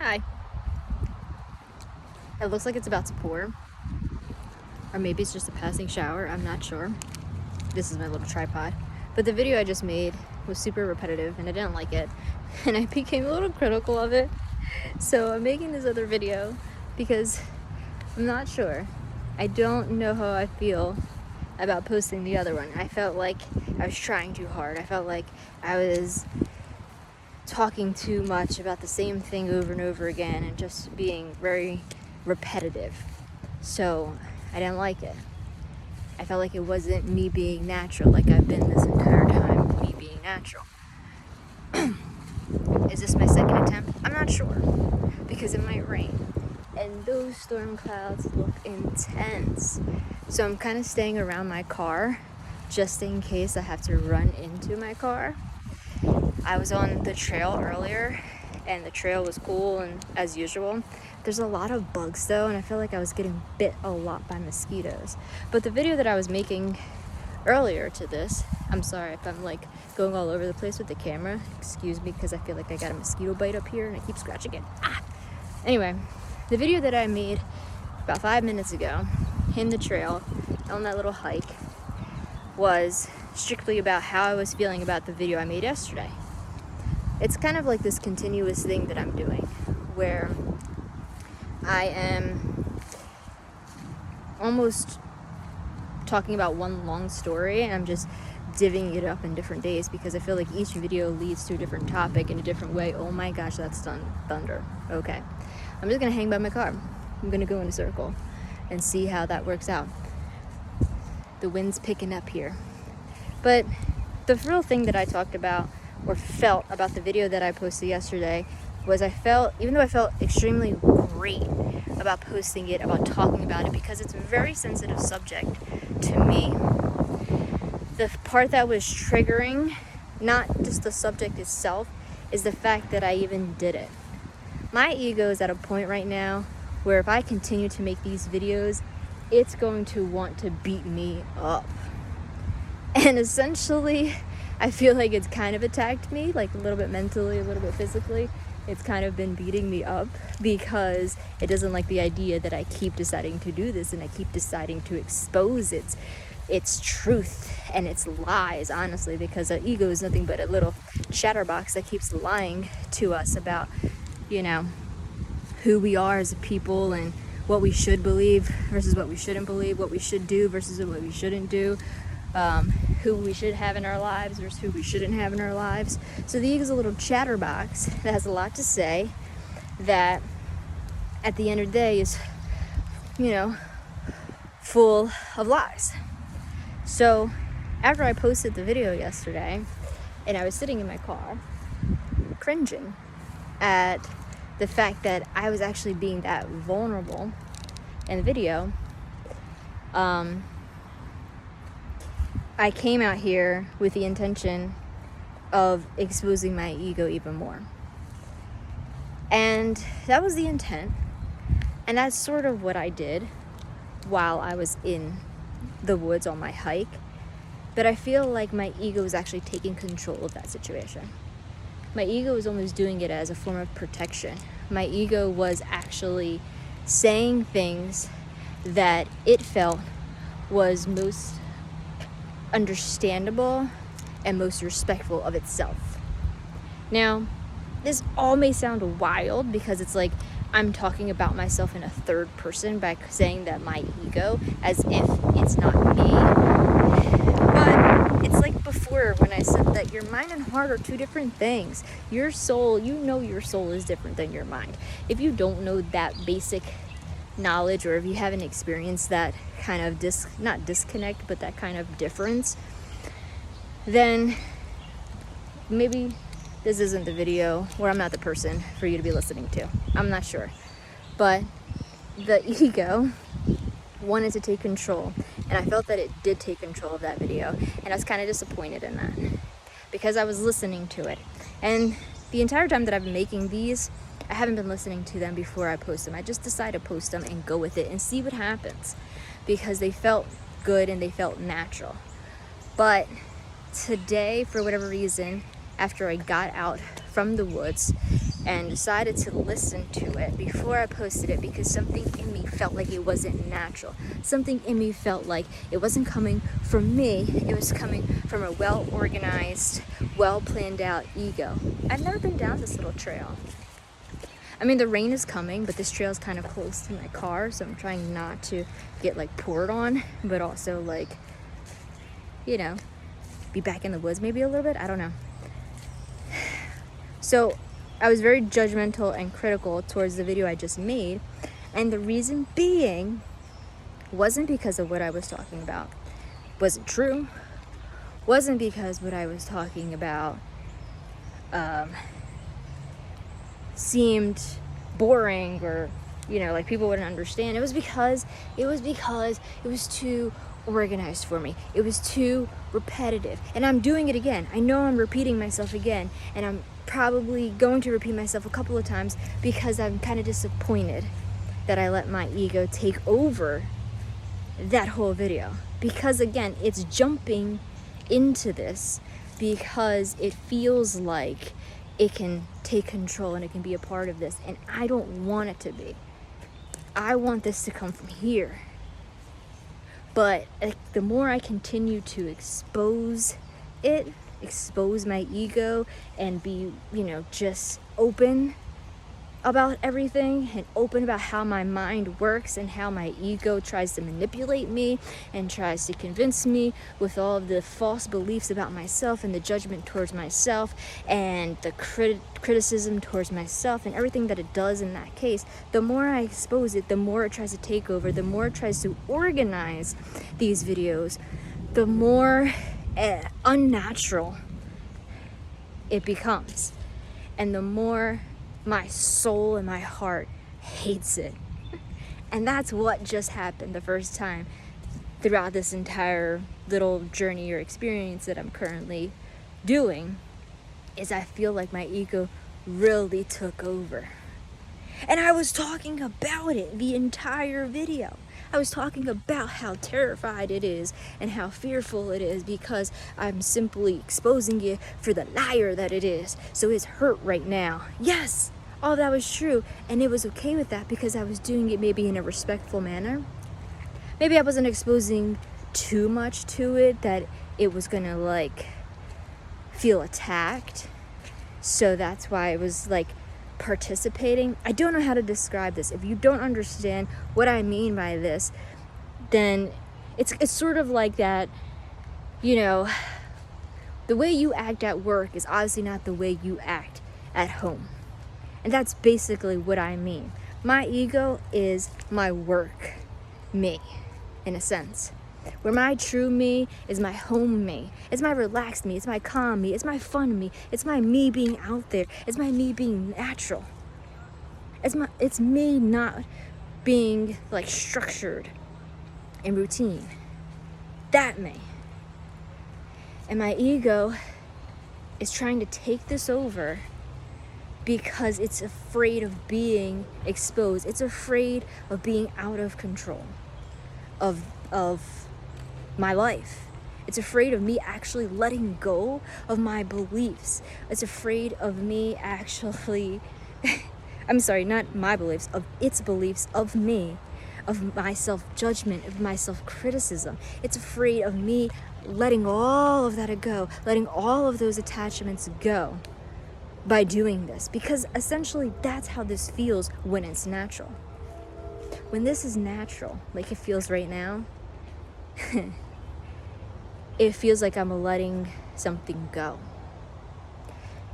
Hi. It looks like it's about to pour. Or maybe it's just a passing shower, I'm not sure. This is my little tripod. But the video I just made was super repetitive and I didn't like it. And I became a little critical of it. So I'm making this other video because I'm not sure. I don't know how I feel about posting the other one. I felt like I was trying too hard. I felt like I was talking too much about the same thing over and over again and just being very repetitive. So I didn't like it. I felt like it wasn't me being natural like I've been this entire time, me being natural. Is this my second attempt? I'm not sure because it might rain and those storm clouds look intense. So I'm kind of staying around my car just in case I have to run into my car. I was on the trail earlier and the trail was cool and as usual. There's a lot of bugs though, and I feel like I was getting bit a lot by mosquitoes. But the video that I was making earlier to this, I'm sorry if I'm like going all over the place with the camera. Excuse me because I feel like I got a mosquito bite up here and I keep scratching it. Anyway, the video that I made about 5 minutes ago in the trail on that little hike was strictly about how I was feeling about the video I made yesterday. It's kind of like this continuous thing that I'm doing where I am almost talking about one long story and I'm just divvying it up in different days because I feel like each video leads to a different topic in a different way. Oh my gosh, that's thunder. Okay. I'm just gonna hang by my car. I'm gonna go in a circle and see how that works out. The wind's picking up here. But the real thing that I talked about or felt about the video that I posted yesterday was even though I felt extremely great about posting it, about talking about it, because it's a very sensitive subject to me, the part that was triggering, not just the subject itself, is the fact that I even did it. My ego is at a point right now where if I continue to make these videos, it's going to want to beat me up. And essentially, I feel like it's kind of attacked me, like a little bit mentally, a little bit physically. It's kind of been beating me up because it doesn't like the idea that I keep deciding to do this and I keep deciding to expose its truth and its lies, honestly, because the ego is nothing but a little chatterbox that keeps lying to us about, who we are as a people and what we should believe versus what we shouldn't believe, what we should do versus what we shouldn't do. Who we should have in our lives versus who we shouldn't have in our lives. So the ego is a little chatterbox that has a lot to say that at the end of the day is, full of lies. So after I posted the video yesterday and I was sitting in my car cringing at the fact that I was actually being that vulnerable in the video, I came out here with the intention of exposing my ego even more. And that was the intent. And that's sort of what I did while I was in the woods on my hike. But I feel like my ego was actually taking control of that situation. My ego was almost doing it as a form of protection. My ego was actually saying things that it felt was most understandable and most respectful of itself. Now, this all may sound wild because it's like I'm talking about myself in a third person by saying that my ego as if it's not me. But it's like before when I said that your mind and heart are two different things. Your soul, your soul is different than your mind. If you don't know that basic knowledge, or if you haven't experienced that kind of not disconnect, but that kind of difference, then maybe this isn't the video, or I'm not the person for you to be listening to. I'm not sure. But the ego wanted to take control, and I felt that it did take control of that video, and I was kind of disappointed in that because I was listening to it. And the entire time that I've been making these, I haven't been listening to them before I post them. I just decided to post them and go with it and see what happens because they felt good and they felt natural. But today, for whatever reason, after I got out from the woods and decided to listen to it before I posted it, because something in me felt like it wasn't natural. Something in me felt like it wasn't coming from me, it was coming from a well-organized, well-planned out ego. I've never been down this little trail. I mean, the rain is coming, but this trail is kind of close to my car, so I'm trying not to get like poured on, but also like, you know, be back in the woods maybe a little bit. I don't know. So I was very judgmental and critical towards the video I just made, and the reason being wasn't because of what I was talking about wasn't true, wasn't because what I was talking about seemed boring or, you know, like people wouldn't understand. It was because it was too organized for me. It was too repetitive. And I'm doing it again. I know I'm repeating myself again, and I'm probably going to repeat myself a couple of times because I'm kind of disappointed that I let my ego take over that whole video. Because again, it's jumping into this because it feels like it can take control and it can be a part of this, and I don't want it to be. I want this to come from here. But the more I continue to expose my ego and be, you know, just open about everything and open about how my mind works and how my ego tries to manipulate me and tries to convince me with all of the false beliefs about myself and the judgment towards myself and the criticism towards myself and everything that it does in that case, the more I expose it, the more it tries to take over, the more it tries to organize these videos, the more unnatural it becomes, and the more my soul and my heart hates it. And that's what just happened the first time throughout this entire little journey or experience that I'm currently doing, is I feel like my ego really took over. And I was talking about it the entire video. I was talking about how terrified it is and how fearful it is because I'm simply exposing it for the liar that it is. So it's hurt right now. Yes, all that was true. And it was okay with that because I was doing it maybe in a respectful manner. Maybe I wasn't exposing too much to it that it was gonna like feel attacked. So that's why it was like participating. I don't know how to describe this. If you don't understand what I mean by this, then it's sort of like that, you know, the way you act at work is obviously not the way you act at home. And that's basically what I mean. My ego is my work me, in a sense. Where my true me is my home me. It's my relaxed me. It's my calm me. It's my fun me. It's my me being out there. It's my me being natural. It's me not being like structured and routine. That me. And my ego is trying to take this over because it's afraid of being exposed. It's afraid of being out of control of my life. It's afraid of me actually letting go of my beliefs. It's afraid of me actually, I'm sorry, not my beliefs, of its beliefs of me, of my self-judgment, of my self-criticism. It's afraid of me letting all of that go, letting all of those attachments go by doing this. Because essentially that's how this feels when it's natural. When this is natural, like it feels right now, it feels like I'm letting something go.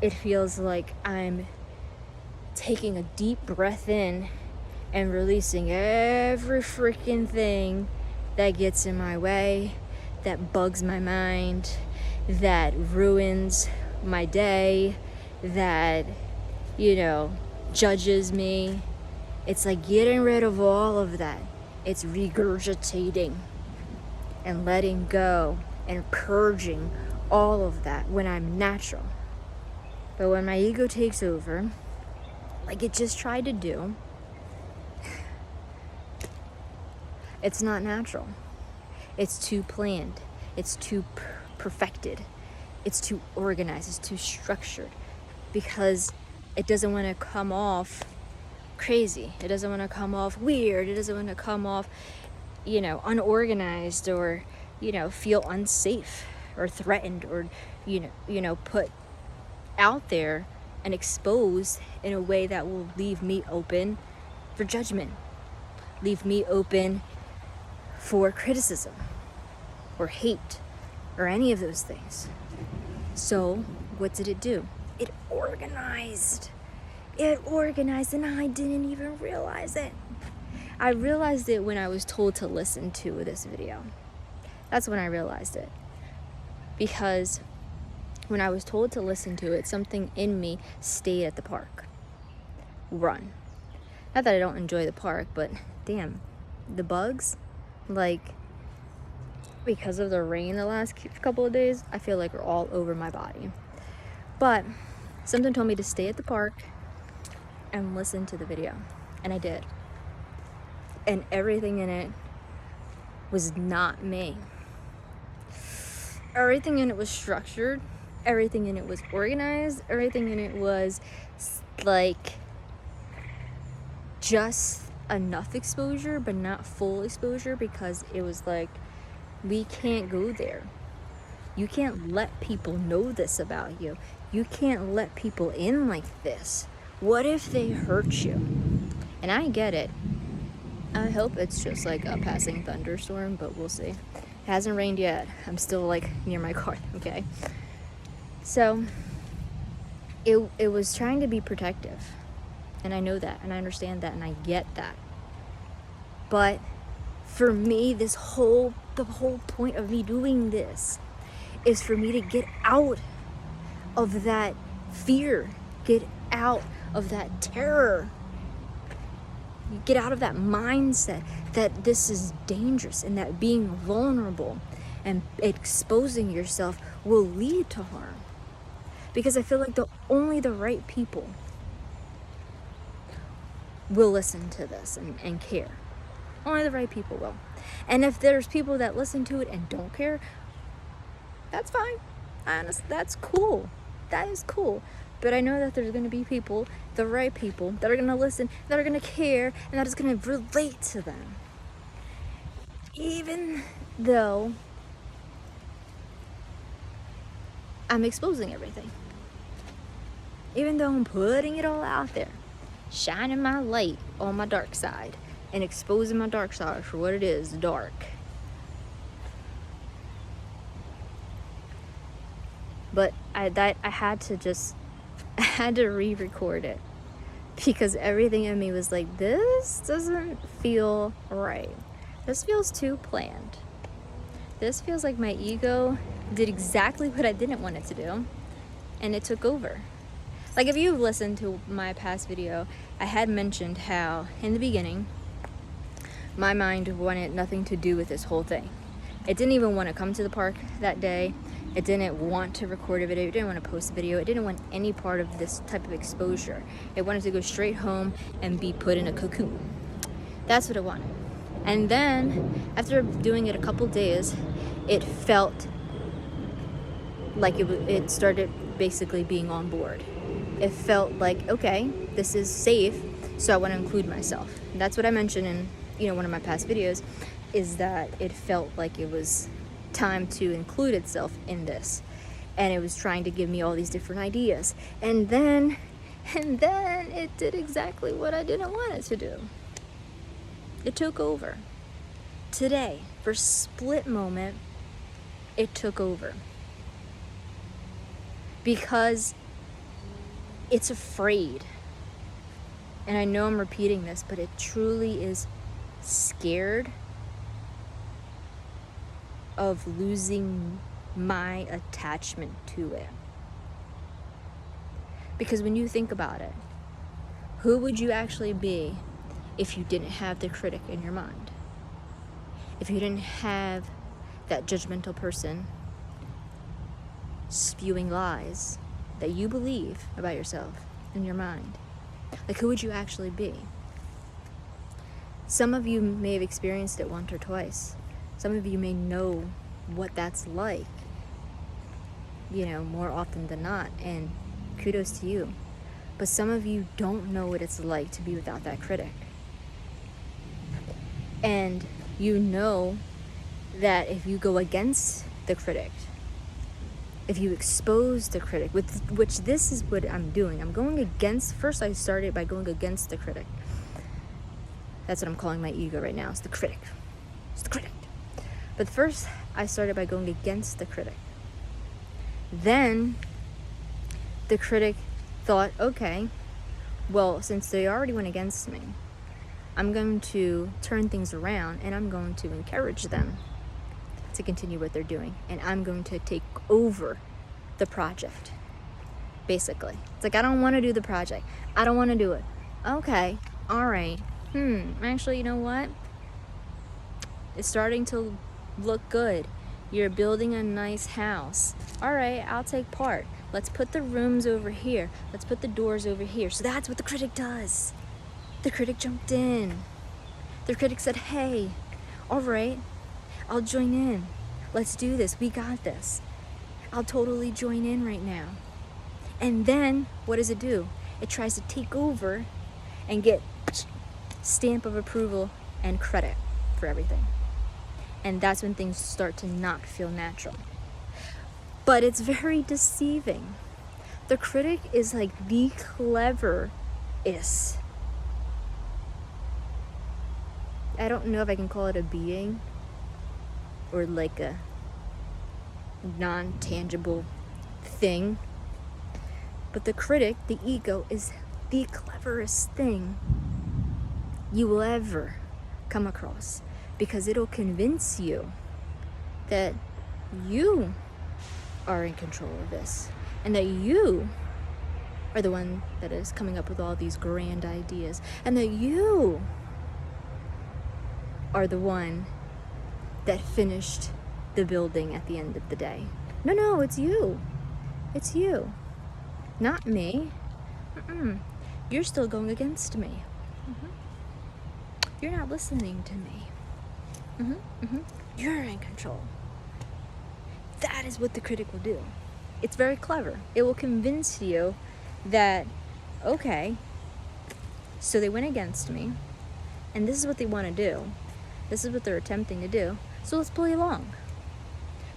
It feels like I'm taking a deep breath in and releasing every freaking thing that gets in my way, that bugs my mind, that ruins my day, that, you know, judges me. It's like getting rid of all of that. It's regurgitating and letting go and purging all of that when I'm natural. But when my ego takes over, like it just tried to do, it's not natural. It's too planned. It's too perfected. It's too organized. It's too structured. because it doesn't want to come off crazy. It doesn't want to come off weird. It doesn't want to come off, unorganized, or, feel unsafe or threatened, or, put out there and exposed in a way that will leave me open for judgment, leave me open for criticism or hate or any of those things. So what did it do? It organized. It organized, and I didn't even realize it. I realized it when I was told to listen to this video. That's when I realized it. Because when I was told to listen to it, something in me stayed at the park. Run. Not that I don't enjoy the park, but damn, the bugs, because of the rain the last couple of days, I feel like are all over my body. But something told me to stay at the park and listen to the video, and I did. And everything in it was not me. Everything in it was structured, everything in it was organized, everything in it was just enough exposure but not full exposure, because it was we can't go there. You can't let people know this about you. You can't let people in like this. What if they hurt you? And I get it. I hope it's just a passing thunderstorm, but we'll see. It hasn't rained yet. I'm still near my car, okay? So it was trying to be protective. And I know that, and I understand that, and I get that. But for me, the whole point of me doing this is for me to get out of that fear, get out of that terror, get out of that mindset that this is dangerous and that being vulnerable and exposing yourself will lead to harm. Because I feel like only the right people will listen to this and care. Only the right people will. And if there's people that listen to it and don't care, that's fine. That's cool. That is cool. But I know that there's going to be people, the right people, that are going to listen, that are going to care, and that is going to relate to them. Even though I'm exposing everything. Even though I'm putting it all out there, shining my light on my dark side and exposing my dark side for what it is, dark. But I had to re-record it, because everything in me was like, this doesn't feel right. This feels too planned. This feels like my ego did exactly what I didn't want it to do, and it took over. If you've listened to my past video, I had mentioned how in the beginning my mind wanted nothing to do with this whole thing. It didn't even want to come to the park that day. It didn't want to record a video. It didn't want to post a video. It didn't want any part of this type of exposure. It wanted to go straight home and be put in a cocoon. That's what it wanted. And then after doing it a couple days, it felt like it started basically being on board. It felt like, okay, this is safe, so I want to include myself. And that's what I mentioned in one of my past videos, is that it felt like it was time to include itself in this, and it was trying to give me all these different ideas, and then it did exactly what I didn't want it to do. It took over. Today, for a split moment, it took over, because it's afraid. And I know I'm repeating this, but it truly is scared of losing my attachment to it. Because when you think about it, who would you actually be if you didn't have the critic in your mind? If you didn't have that judgmental person spewing lies that you believe about yourself in your mind? Who would you actually be? Some of you may have experienced it once or twice. Some of you may know what that's like, more often than not. And kudos to you. But some of you don't know what it's like to be without that critic. And you know that if you go against the critic, if you expose the critic, which this is what I'm doing. I'm going against, first I started by going against the critic. That's what I'm calling my ego right now. It's the critic. It's the critic. But first I started by going against the critic. Then the critic thought, okay, well, since they already went against me, I'm going to turn things around and I'm going to encourage them to continue what they're doing. And I'm going to take over the project, basically. It's like, I don't want to do the project. I don't want to do it. Okay, all right. Actually, you know what? It's starting to look good. You're building a nice house. All right, I'll take part. Let's put the rooms over here. Let's put the doors over here. So that's what the critic does. The critic jumped in. The critic said, hey, all right, I'll join in. Let's do this. We got this. I'll totally join in right now. And then what does it do? It tries to take over and get stamp of approval and credit for everything. And that's when things start to not feel natural. But it's very deceiving. The critic is like the cleverest. I don't know if I can call it a being or like a non-tangible thing. But the critic, the ego, is the cleverest thing you will ever come across, because it'll convince you that you are in control of this and that you are the one that is coming up with all these grand ideas and that you are the one that finished the building at the end of the day. No, it's you. It's you. Not me. You're still going against me. You're not listening to me. You're in control. That is what the critic will do. It's very clever. It will convince you that, okay, so they went against me, and this is what they want to do. This is what they're attempting to do. So let's play along.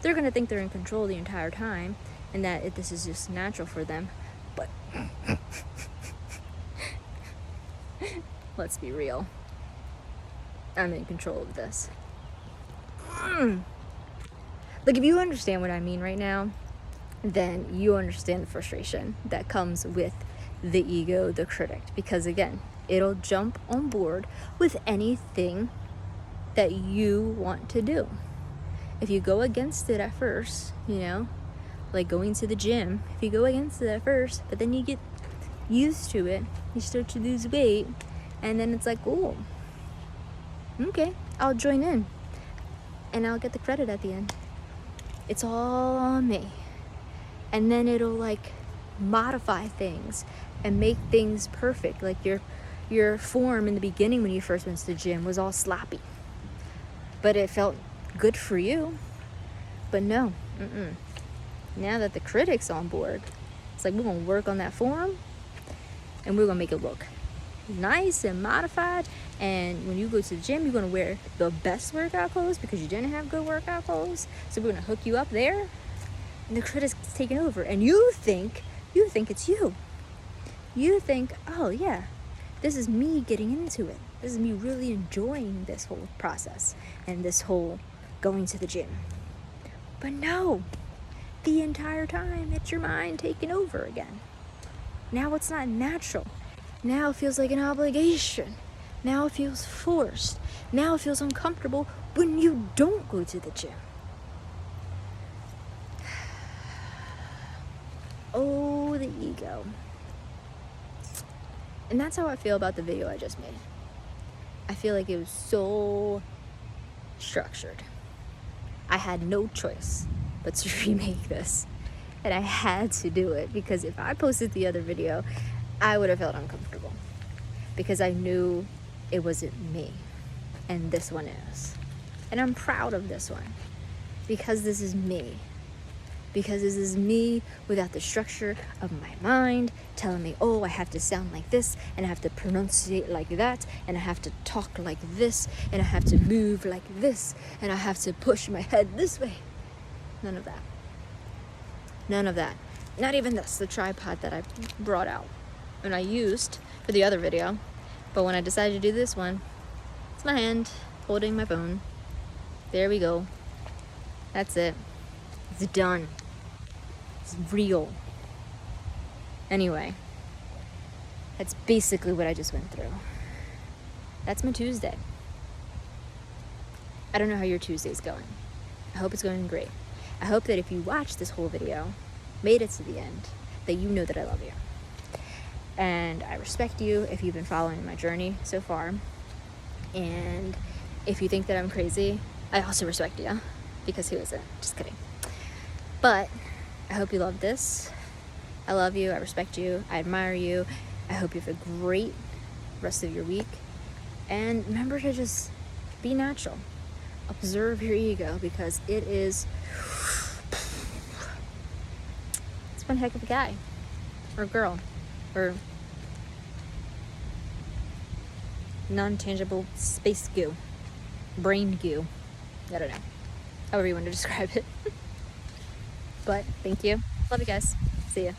They're going to think they're in control the entire time and that this is just natural for them. But let's be real. I'm in control of this. Like, if you understand what I mean right now, then you understand the frustration that comes with the ego, the critic. Because again, it'll jump on board with anything that you want to do. If you go against it at first, like going to the gym, if you go against it at first, but then you get used to it, you start to lose weight, and then it's like, oh, okay, I'll join in and I'll get the credit at the end. It's all on me. And then it'll like modify things and make things perfect. Like your form in the beginning when you first went to the gym was all sloppy, but it felt good for you. But no, now that the critic's on board, it's like, we're gonna work on that form and we're gonna make it look nice and modified. And when you go to the gym, you're gonna wear the best workout clothes because you didn't have good workout clothes. So we're gonna hook you up there, and the critic's taking over. And you think it's you. You think, oh yeah, this is me getting into it. This is me really enjoying this whole process and this whole going to the gym. But no, the entire time it's your mind taking over again. Now it's not natural. Now it feels like an obligation. Now it feels forced. Now it feels uncomfortable when you don't go to the gym. Oh, the ego. And that's how I feel about the video I just made. I feel like it was so structured. I had no choice but to remake this. And I had to do it because if I posted the other video, I would have felt uncomfortable. Because I knew it wasn't me. And this one is. And I'm proud of this one. Because this is me. because this is me without the structure of my mind telling me, oh, I have to sound like this, and I have to pronunciate like that, and I have to talk like this, and I have to move like this, and I have to push my head this way. None of that. None of that. Not even this, the tripod that I brought out and I used for the other video. But when I decided to do this one, it's my hand holding my phone. There we go. That's it. It's done. It's real. Anyway, that's basically what I just went through. That's my Tuesday. I don't know how your Tuesday's going. I hope it's going great. I hope that if you watched this whole video, made it to the end, that you know that I love you. And I respect you if you've been following my journey so far. And if you think that I'm crazy, I also respect you, because who isn't? Just kidding. But I hope you love this. I love you. I respect you. I admire you. I hope you have a great rest of your week. And remember to just be natural. Observe your ego, because it is... it's one heck of a guy. Or girl. Or non-tangible space goo. Brain goo. I don't know. However you want to describe it. But thank you. Love you guys. See ya.